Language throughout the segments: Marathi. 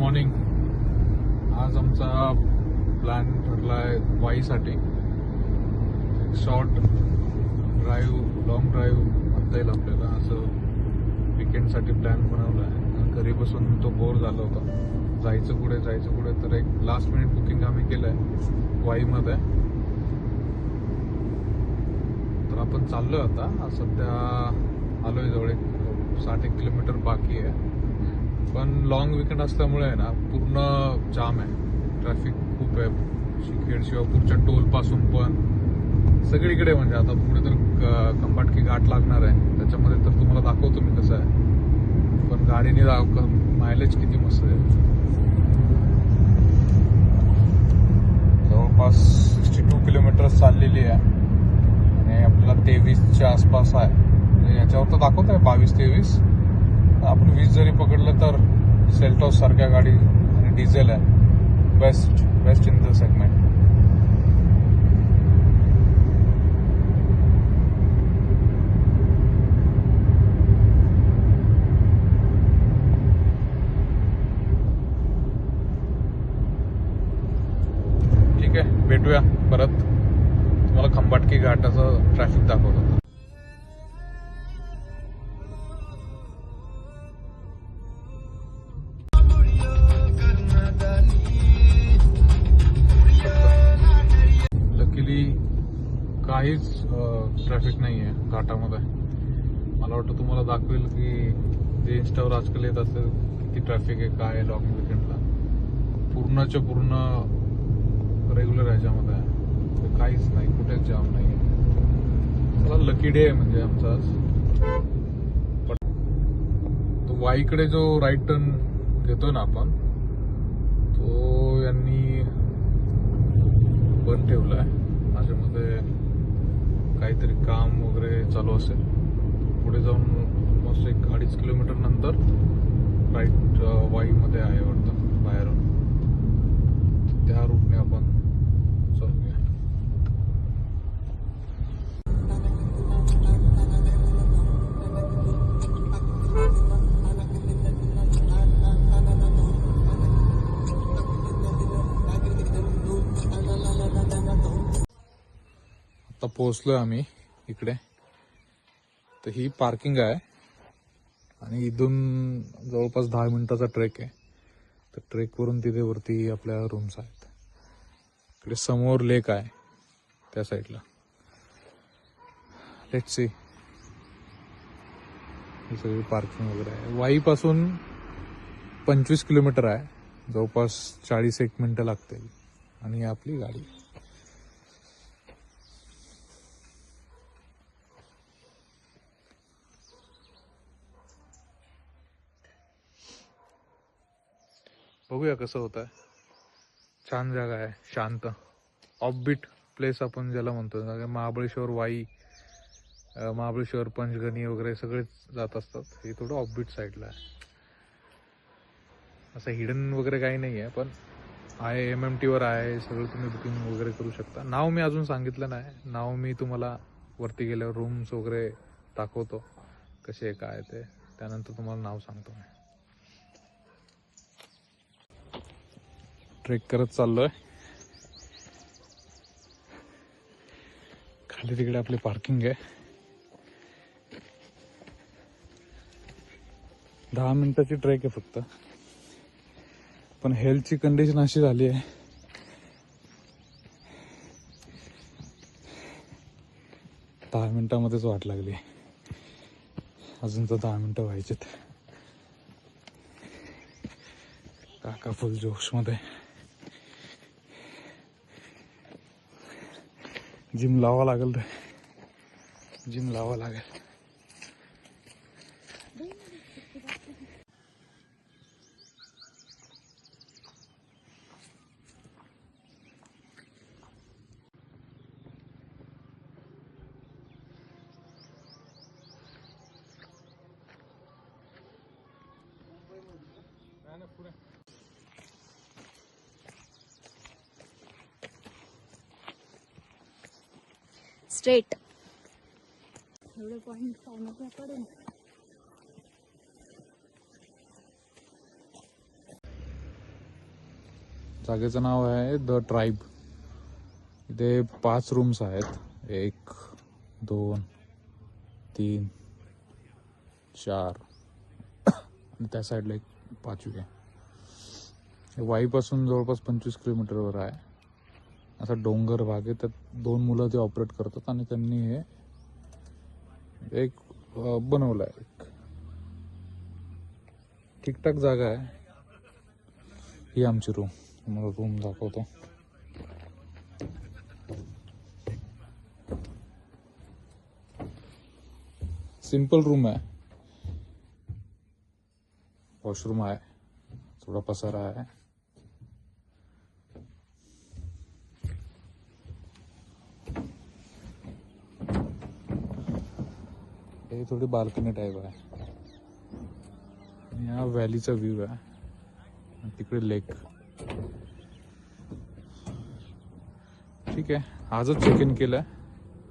मॉर्निंग. आज आमचा प्लॅन ठरलाय वाईसाठी. शॉर्ट ड्राईव्ह, लॉंग ड्राईव्ह म्हणता येईल आपल्याला. असं विकेंडसाठी प्लॅन बनवलाय. घरी बसून तो बोर झाला होता. जायचं कुठे तर एक लास्ट मिनिट बुकिंग आम्ही केलंय वाईमध्ये. तर आपण चाललोय आता. सध्या आलोय जवळ 60 किलोमीटर बाकी आहे. पण लॉंग विकेंड असल्यामुळे आहे ना, पूर्ण जाम आहे. ट्रॅफिक खूप आहे. खेड शिवापूरच्या टोल पासून पण सगळीकडे. म्हणजे आता पुढे तर खंबाटकी घाट लागणार आहे. त्याच्यामध्ये तर तुम्हाला दाखवतो मी कसं आहे. पण गाडीने मायलेज किती मस्त आहे. जवळपास 62 किलोमीटर चाललेली आहे आणि आपल्याला 23च्या आसपास आहे. याच्यावर तर दाखवत आहे 22-23. आपण 20 जरी पकडलं तर सेल्टॉस सारख्या गाडी आणि डिझेल आहे. Best in the segment. ठीक आहे, भेटूया परत. तुम्हाला खंबाटकी घाटाचं ट्रॅफिक दाखवतो. काहीच ट्रॅफिक नाही आहे घाटामध्ये. मला वाटतं तुम्हाला दाखवेल की जे इंस्टावर आजकाल येत असेल किती ट्रॅफिक आहे, काय आहे लॉंग विकेंडला. पूर्णच्या पूर्ण रेग्युलर ह्याच्यामध्ये आहे. काहीच नाही, कुठेच जाम नाही आहे. मला लकी डे आहे म्हणजे आमचा आज. पण तो वाईकडे जो राईट टर्न घेतोय ना आपण, तो यांनी बंद ठेवलाय. माझ्यामध्ये काहीतरी काम वगैरे चालू असेल. पुढे जाऊन ऑलमोस्ट 1-2.5 किलोमीटर नंतर राईट वाईमध्ये आहे वाटतं बाहेरून. त्या रूटने आपण चालूया. आता पोहोचलोय आम्ही इकडे. तर ही पार्किंग आहे आणि इथून जवळपास 10 मिनिटाचा ट्रेक आहे. तर ट्रेकवरून तिथे वरती आपल्या रूम्स आहेत. इकडे समोर लेक आहे त्या साईडला. Let's see. ही सगळी पार्किंग वगैरे आहे. वाईपासून 25 किलोमीटर आहे. जवळपास 40-1 मिनिटं लागतील. आणि आपली गाडी. बघूया कसं होत आहे. छान जागा आहे, शांत, ऑफबीट प्लेस आपण ज्याला म्हणतो. महाबळेश्वर, वाई, महाबळेश्वर, पंचगणी वगैरे सगळेच जात असतात. हे थोडं ऑफबीट साईडला आहे. असं हिडन वगैरे काही नाही आहे, पण आहे. MMT वर आहे सगळं. तुम्ही बुकिंग वगैरे करू शकता. नाव मी अजून सांगितलं नाही. नाव मी तुम्हाला वरती गेल्यावर रूम्स वगैरे दाखवतो कसे काय ते. त्यानंतर तुम्हाला नाव सांगतो मी. ट्रेक करत चाललोय. खाली तिकडे आपली पार्किंग आहे. 10 मिनिटाची ट्रेक आहे फक्त. पण हेल्थची कंडिशन अशी झाली आहे, 10 मिनिटामध्येच वाट लागली. अजून तर 10 मिनिटं व्हायचेत. काका फुल जोश मध्ये. जिम लावा लागेल. जिम लावा लागेल. स्ट्रेट एवढे पॉइंट पाहण्याचा पडेल. जागेचं नाव आहे द ट्राईब. इथे 5 रूम्स आहेत. 1 2 3 4 आणि त्या साईडला एक 5वी आहे. वाईपासून जवळपास 25 किलोमीटरवर आहे. असा डोंगर भाग आहे. त्यात 2 मुलं ते ऑपरेट करतात आणि त्यांनी हे एक बनवलं आहे. ठीकठाक जागा आहे. ही आमची रूम. तुम्हाला रूम दाखवतो. सिंपल रूम आहे. वॉशरूम आहे. थोडा पसारा आहे. हे थोडी बाल्कनी टाईप आहे. आणि हा व्हॅलीचा व्ह्यू आहे. आणि तिकडे लेक. ठीक आहे. आजच चेक इन केलं आहे.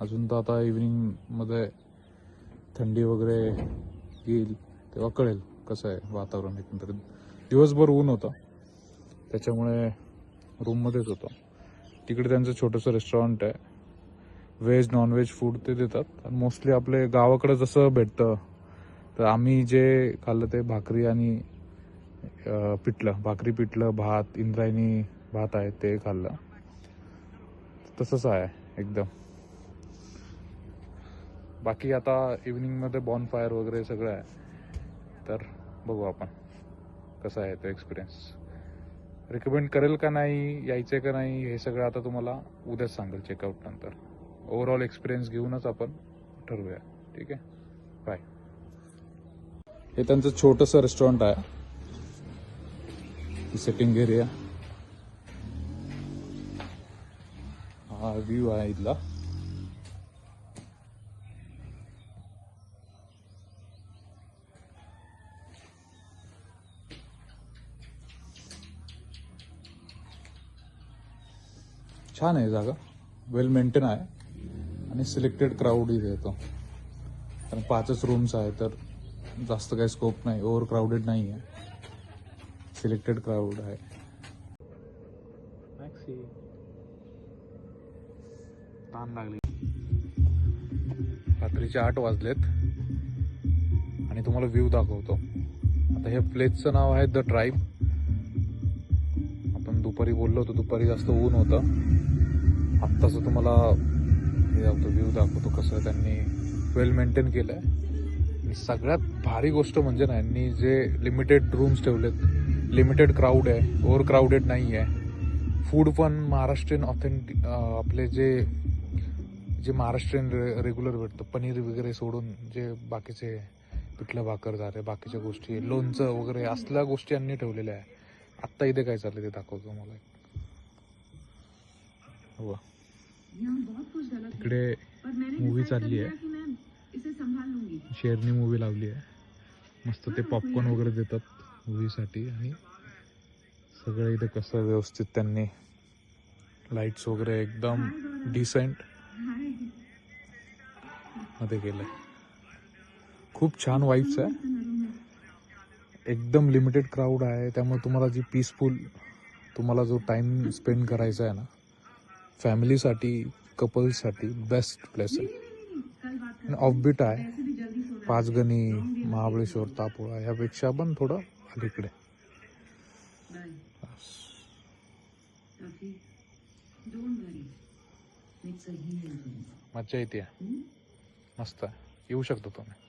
अजून तर आता इव्हिनिंगमध्ये थंडी वगैरे येईल तेव्हा कळेल कसं आहे वातावरण. एकंदरीत दिवसभर ऊन होतं त्याच्यामुळे रूममध्येच होतो. तिकडे त्यांचं छोटंसं रेस्टॉरंट आहे. व्हेज नॉनव्हेज फूड ते देतात. आणि मोस्टली आपले गावाकडे जसं भेटतं तर आम्ही जे खाल्लं ते भाकरी आणि भाकरी पिठलं भात, इंद्रायणी भात आहे ते खाल्लं. तसंच आहे एकदम. बाकी आता इव्हिनिंगमध्ये बॉनफायर वगैरे सगळं आहे. तर बघू आपण कसा आहे तो एक्सपिरियन्स. रिकमेंड करेल का नाही, यायचं का नाही, हे सगळं आता तुम्हाला उद्याच सांगेल चेकआउट नंतर. ओव्हरऑल एक्सपिरियन्स घेऊनच आपण ठरवूया. ठीक आहे. बाय. हे त्यांचं छोटंसं रेस्टॉरंट आहे. Setting area. हा व्ह्यू आहे इथला. छान आहे जागा. वेल मेंटेन आहे. आणि सिलेक्टेड क्राऊड इथे येतो. कारण 5च रूम्स आहे तर जास्त काही स्कोप नाही. ओव्हर क्राऊडेड नाही आहे. सिलेक्टेड क्राऊड आहे. ताण लागली. रात्रीचे 8 वाजलेत आणि तुम्हाला व्ह्यू दाखवतो. आता हे प्लेसचं नाव आहे द ट्राईब. आपण दुपारी बोललो होतो. दुपारी जास्त ऊन होतं. आत्ताच तुम्हाला हे व्ह्यू दाखवतो कसं त्यांनी वेल मेंटेन केलं आहे. आणि सगळ्यात भारी गोष्ट म्हणजे ना, यांनी जे लिमिटेड रूम्स ठेवलेत. लिमिटेड क्राऊड आहे. ओव्हर क्राऊडेड नाही आहे. फूड पण महाराष्ट्रीयन ऑथेंटिक. आपले जे महाराष्ट्रीयन रेग्युलर भेटतं पनीर वगैरे सोडून जे बाकीचे पिठलं भाकर झाले, बाकीच्या गोष्टी, लोणचं वगैरे असल्या गोष्टी यांनी ठेवलेल्या आहे. आत्ता इथे काय चाललं ते दाखवतो मला. हो, इकडे मूवी चालली आहे. शेरनी मूवी लावली आहे. मस्त ते पॉपकॉर्न वगैरे देतात मूवीसाठी. आणि सगळं इथे कसं व्यवस्थित त्यांनी लाईट्स वगैरे एकदम डिसेंट मध्ये केलंय. खूप छान वाईब्स आहे. एकदम लिमिटेड क्राऊड आहे. त्यामुळे तुम्हाला जी पीसफुल तुम्हाला जो टाइम स्पेंड करायचा आहे ना, फॅमिलीसाठी, कपल्ससाठी बेस्ट प्लेस आहे. ऑफबीट आहे. पाचगणी, महाबळेश्वर, तापोळा ह्यापेक्षा पण थोडं अलीकडे. मज्जा येते. मस्त आहे. येऊ शकतो तुम्ही.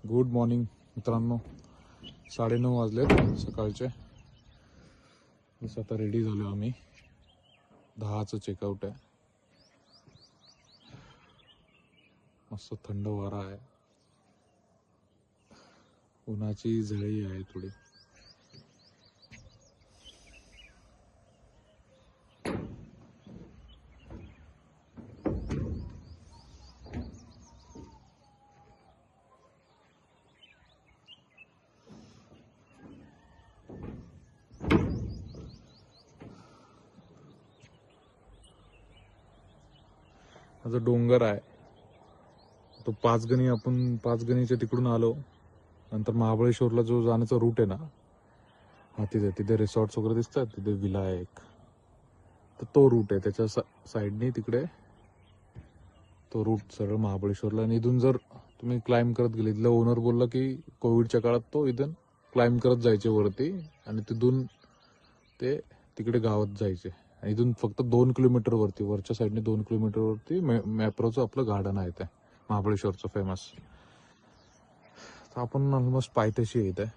गुड मॉर्निंग मित्रांनो. 9:30 वाजलेत सकाळचे. बस आता रेडी झालो आम्ही. 10चं चेकआउट आहे. मस्त थंड वारा आहे. उन्हाची झळी आहे थोडी. हा जो डोंगर आहे तो पाचगणी, आपण पाचगणीच्या तिकडून आलो नंतर महाबळेश्वरला जो जाण्याचा रूट आहे ना, हा तिथे रिसॉर्ट्स वगैरे दिसतात, तिथे विला आहे एक, तर तो रूट आहे. त्याच्या साईडने तिकडे तो रूट सरळ महाबळेश्वरला. आणि इथून जर तुम्ही क्लाइंब करत गेले, इथलं ओनर बोलला की कोविडच्या काळात तो इथून क्लाइंब करत जायचे वरती आणि तिथून ते तिकडे गावात जायचे. आणि इथून फक्त 2 किलोमीटर वरती, वरच्या साईडने 2 किलोमीटर वरती मॅप्रोचं आपलं गार्डन आहे ते महाबळेश्वरचं फेमस. तर आपण ऑलमोस्ट पायथ्याशी येत आहे,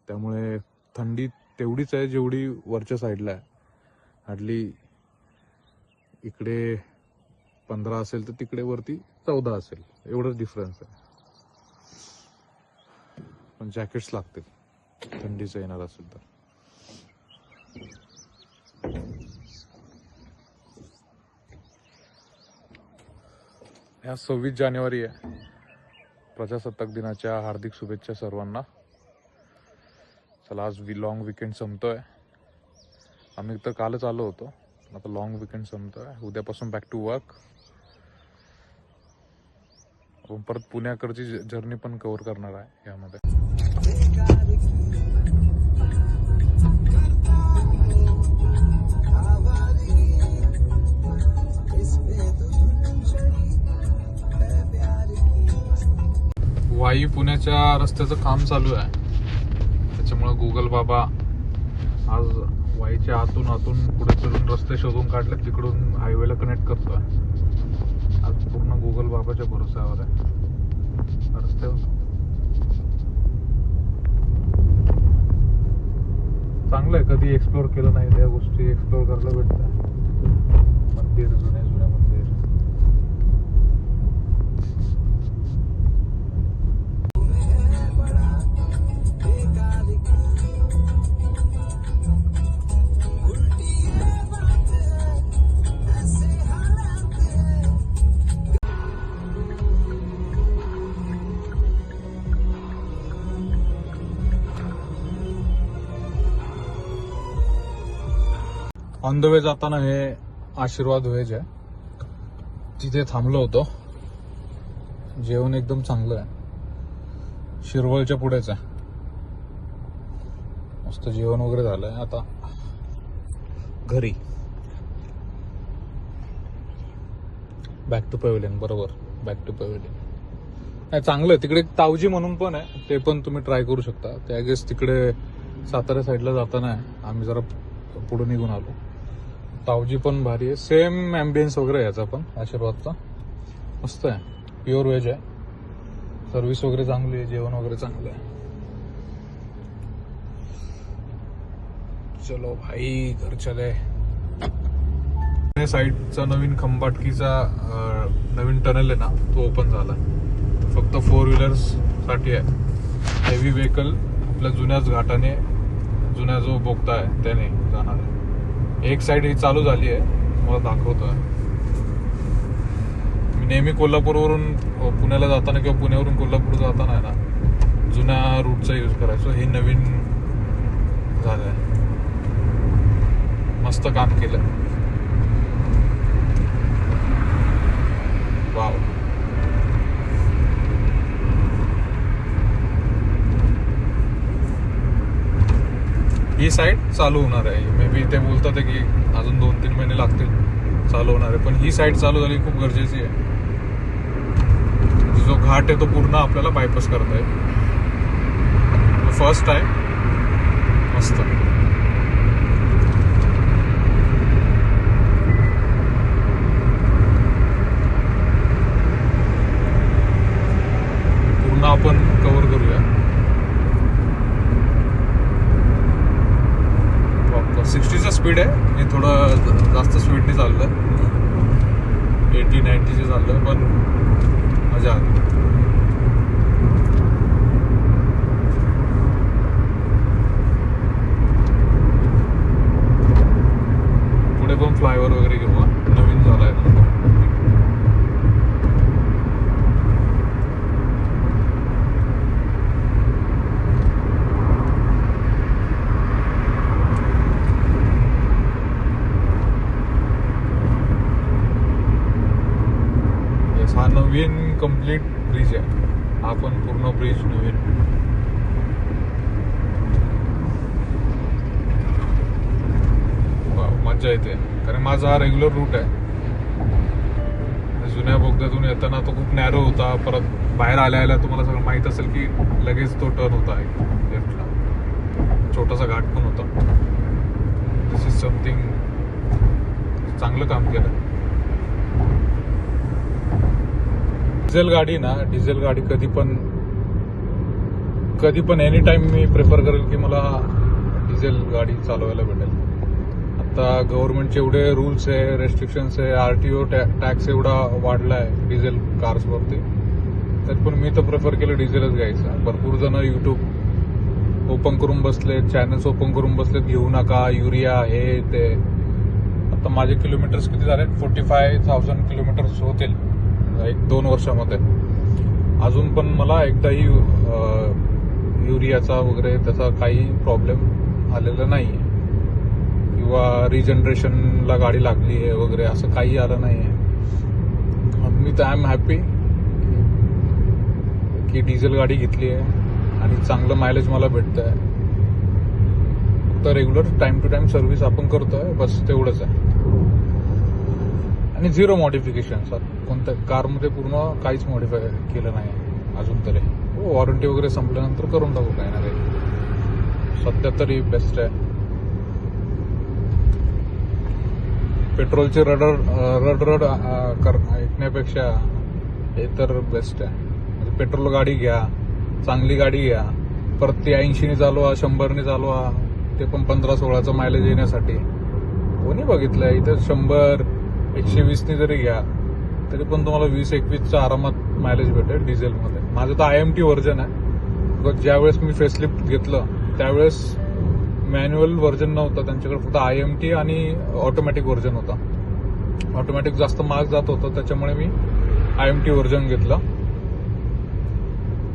त्यामुळे थंडी तेवढीच आहे जेवढी वरच्या साईडला आहे. हार्डली इकडे 15 असेल तर तिकडे वरती 14 असेल, एवढंच डिफरन्स आहे. पण जॅकेट्स लागतील थंडीचं येणार असेल तर. या 26 जानेवारी आहे. प्रजासत्ताक दिनाच्या हार्दिक शुभेच्छा सर्वांना. चला, आज लॉंग विकेंड संपतोय. आम्ही तर कालच आलो होतो, पण आता लॉंग विकेंड संपतोय. उद्यापासून बॅक टू वर्क. आपण परत पुण्याकडची जर्नी पण कव्हर करणार आहे यामध्ये. वाई पुण्याच्या रस्त्याचं काम चालू आहे, त्याच्यामुळे गुगल बाबा आज वाईच्या आतून पुढे चढून रस्ते शोधून काढले, तिकडून हायवेला कनेक्ट करतोय. आज पूर्ण गुगल बाबाच्या भरोश्यावर आहे रस्त्यावर. चांगलं आहे, कधी एक्सप्लोर केलं नाही त्या गोष्टी एक्सप्लोर करायला भेटतात. मंदिर, जुन्या मंदिर. ऑन द वे जाताना हे आशीर्वाद व्हेज आहे, तिथे थांबलो होतो. जेवण एकदम चांगलं आहे, शिरवळच्या पुढेच आहे. मस्त जेवण वगैरे झालंय. आता घरी बॅक टू पॅव्हिलियन. बरोबर, बॅक टू पॅव्हिलियन. नाही, चांगलं आहे. तिकडे तावजी म्हणून पण आहे, ते पण तुम्ही ट्राय करू शकता. ते आय गेस तिकडे सातारा साईडला जाताना आम्ही जरा पुढे निघून आलो. तावजी पण भारी आहे, सेम ॲम्बियन्स वगैरे आहे याचा पण आशीर्वादचा. मस्त आहे, प्युअर व्हेज आहे. सर्व्हिस वगैरे चांगली आहे, जेवण वगैरे चांगलं आहे. चलो भाई, घर चले. साईडचा नवीन खंबाटकीचा नवीन टनल आहे ना, तो ओपन झाला. फक्त 4 व्हीलर्स साठी आहे. हेवी व्हेकल आपल्या जुन्याच घाटाने, जुन्या जो बोगदा आहे त्याने जाणार आहे. एक साईड ही चालू झाली आहे, मला दाखवतोय. मी नेहमी कोल्हापूरवरून पुण्याला जाताना किंवा पुण्यावरून कोल्हापूर जाताना आहे ना, जुन्या रूटचा यूज करायचो. हे नवीन झालंय, मस्त काम केलं. वाव. ही साईड चालू होणार आहे. मे बी ते बोलतात की अजून 2-3 महिने लागतील चालू होणार आहे, पण ही साईड चालू झाली खूप गरजेची आहे. जो घाट आहे तो पूर्ण आपल्याला बायपास करता येईल. फर्स्ट आहे, मस्त. पूर्ण आपण कव्हर करूया. 60चा स्पीड आहे, मी थोडं जास्त स्पीडने चाललोय. 80-90चे चाललोय, पण मजा आली. पुढे पण फ्लायओव्हर वगैरे घेऊ, नवीन झालाय ना. कम्प्लीट ब्रिज आहे, हा पण पूर्ण ब्रिज नवीन. मजा येते कारण माझा हा रेग्युलर रूट आहे. जुन्या बोगद्यातून येताना तो खूप नॅरो होता, परत बाहेर आल्या तुम्हाला सगळं माहित असेल की लगेच तो टर्न होता लेफ्टला, छोटासा घाट पण होता. दिस इज समथिंग, चांगलं काम केलं. डिझेल गाडी कधी पण एनी टाइम मी प्रेफर करेल की मला डिझेल गाडी चालवायला भेटेल. आता गव्हर्नमेंटचे एवढे रूल्स आहे, रेस्ट्रिक्शन्स आहे, RTO टॅक्स एवढा वाढला आहे डिझेल कार्सवरती, तरी पण मी तर प्रेफर केलं डिझेलच घ्यायचं. भरपूर जण यूट्यूब ओपन करून बसलेत, चॅनल्स ओपन करून बसलेत, घेऊ नका युरिया हे ते. आता माझे किलोमीटर्स किती झाले? 45,000 किलोमीटर्स होतील 1-2 वर्षामध्ये. अजून पण मला एकदाही युरियाचा वगैरे त्याचा काही प्रॉब्लेम आलेला नाही आहे, किंवा रिजनरेशनला गाडी लागली आहे वगैरे असं काही आलं नाही आहे. मी तर आय एम हॅपी की डिझेल गाडी घेतली आहे आणि चांगलं मायलेज मला भेटतं आहे. फक्त regular time to time service आपण करतोय, बस तेवढंच आहे. आणि 0 मॉडिफिकेशन. कोणत्या कारमध्ये पूर्ण काहीच मॉडिफाय केलं नाही अजून तरी. वॉरंटी वगैरे संपल्यानंतर करून टाकू काही ना काही. सध्या तरी बेस्ट आहे. पेट्रोलचे रड ऐकण्यापेक्षा हे तर बेस्ट आहे. म्हणजे पेट्रोल गाडी घ्या, चांगली गाडी घ्या, परत ती 80ने चालवा, 100ने चालवा, ते पण 15-16चं मायलेज येण्यासाठी. कोणी बघितलंय इथं 100-120ने जरी घ्या तरी पण तुम्हाला 20-21चा आरामात मायलेज भेटेल डिझेलमध्ये. माझं तर IMT व्हर्जन आहे. ज्यावेळेस मी फेसलिफ्ट घेतलं त्यावेळेस मॅन्युअल व्हर्जन नव्हतं त्यांच्याकडे, फक्त IMT आणि ऑटोमॅटिक व्हर्जन होता. ऑटोमॅटिक जास्त महाग जात होतं, त्याच्यामुळे मी IMT व्हर्जन घेतलं.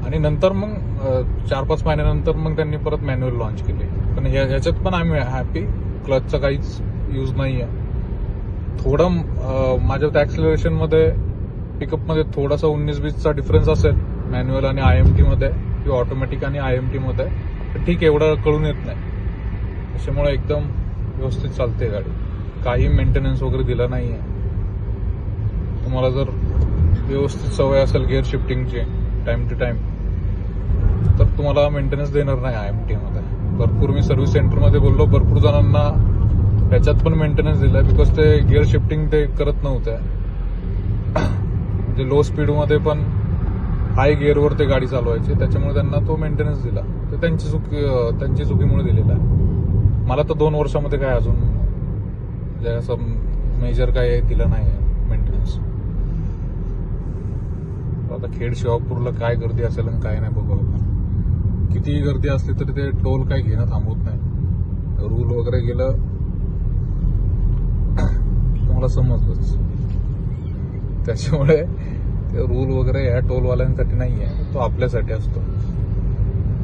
आणि नंतर मग 4-5 महिन्यानंतर मग त्यांनी परत मॅन्युअल लॉन्च केली. पण ह्याच्यात पण आम्ही हॅपी. क्लचचा काहीच यूज नाही आहे. थोडं माझ्या ॲक्सिलरेशनमध्ये, पिकअपमध्ये थोडासा 19-20चा डिफरन्स असेल मॅन्युअल आणि IMT मध्ये, किंवा ऑटोमॅटिक आणि IMT मध्ये. ठीक आहे, एवढं कळून येत नाही. त्याच्यामुळे एकदम व्यवस्थित चालते गाडी. काही मेंटेनन्स वगैरे दिला नाही आहे. तुम्हाला जर व्यवस्थित सवय असेल गिअर शिफ्टिंगची टाइम टू टाइम, तर तुम्हाला मेंटेनन्स देणार नाही IMT मध्ये. भरपूर मी सर्व्हिस सेंटरमध्ये बोललो, भरपूर जणांना त्याच्यात पण मेंटेनन्स दिलाय, बिकॉज ते गिअर शिफ्टिंग ते करत नव्हते. म्हणजे लो स्पीडमध्ये पण हाय गिअरवर ते गाडी चालवायची, त्याच्यामुळे त्यांना तो मेंटेनन्स दिला. ते त्यांची चुकीमुळे दिलेला आहे. मला तर 2 वर्षामध्ये काय अजून म्हणजे असं मेजर काय दिलं नाही मेंटेनन्स. आता खेड शिवापूरला काय गर्दी असेल आणि काय नाही बघू. कितीही गर्दी असली तरी ते टोल काय घेणं थांबवत नाही. रूल वगैरे गेलं तुम्हाला समजलंच. त्याच्यामुळे ते रूल वगैरे ह्या टोलवाल्यांसाठी नाही आहे, तो आपल्यासाठी असतो.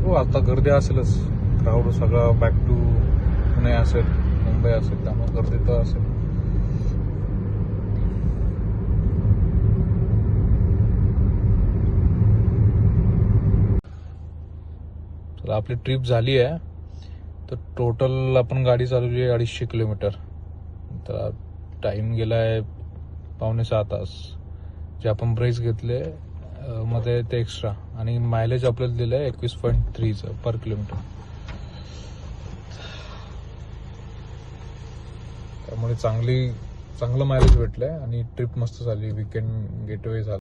हो, आता गर्दी असेलच. क्राऊड सगळा बॅक टू पुणे असेल, मुंबई असेल, त्यामुळे गर्दी तर असेल. तर आपली ट्रिप झाली आहे. तर टोटल आपण गाडी चालवली आहे 250 किलोमीटर. तर टाइम गेला आहे 5.25 तास. जे आपण ब्रेक्स घेतले मध्ये ते एक्स्ट्रा, आणि मायलेज आपल्याला दिलं आहे 21.3 पर किलोमीटर. त्यामुळे चांगलं मायलेज भेटलंय आणि ट्रिप मस्त झाली. वीकेंड गेटवे झाला.